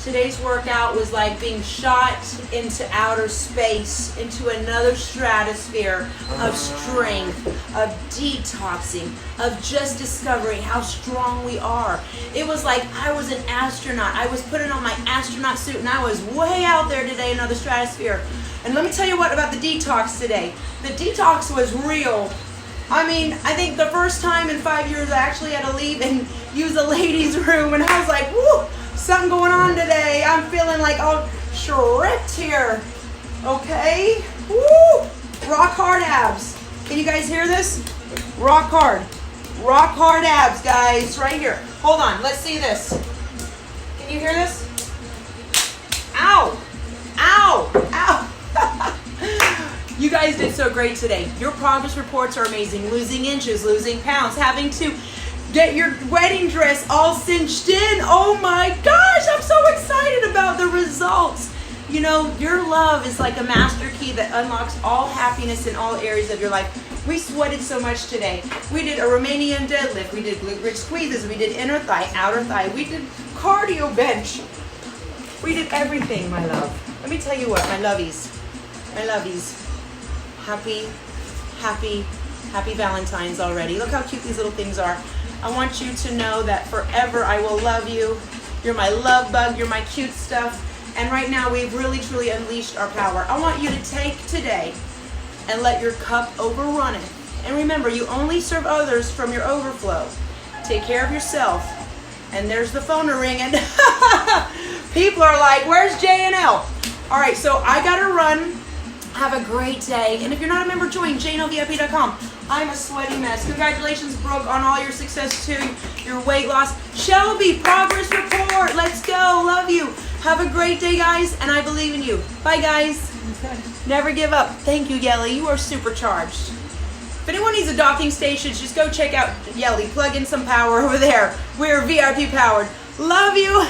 Today's workout was like being shot into outer space, into another stratosphere of strength, of detoxing, of just discovering how strong we are. It was like I was an astronaut. I was putting on my astronaut suit and I was way out there today in another stratosphere. And let me tell you what about the detox today. The detox was real. I mean, I think the first time in 5 years I actually had to leave and use a ladies' room, and I was like, woo, something going on today. I'm feeling like all shredded here. Okay? Woo! Rock hard abs. Can you guys hear this? Rock hard. Rock hard abs, guys. Right here. Hold on. Let's see this. Can you hear this? Ow! Ow! Ow! You guys did so great today. Your progress reports are amazing. Losing inches, losing pounds, having to get your wedding dress all cinched in. Oh my gosh, I'm so excited about the results. You know, your love is like a master key that unlocks all happiness in all areas of your life. We sweated so much today. We did a Romanian deadlift. We did glute bridge squeezes. We did inner thigh, outer thigh. We did cardio bench. We did everything, my love. Let me tell you what, my lovies. My lovies. Happy Valentine's already. Look how cute these little things are. I want you to know that forever I will love you. You're my love bug. You're my cute stuff. And right now we've really, truly unleashed our power. I want you to take today and let your cup overrun it. And remember, you only serve others from your overflow. Take care of yourself. And there's the phone to ring. And people are like, where's J&L? All right, so I got to run. Have a great day. And if you're not a member, join jnovip.com. I'm a sweaty mess. Congratulations, Brooke, on all your success too. Your weight loss. Shelby, progress report. Let's go. Love you. Have a great day, guys. And I believe in you. Bye, guys. Never give up. Thank you, Yelly. You are supercharged. If anyone needs a docking station, just go check out Yelly. Plug in some power over there. We're VIP powered. Love you.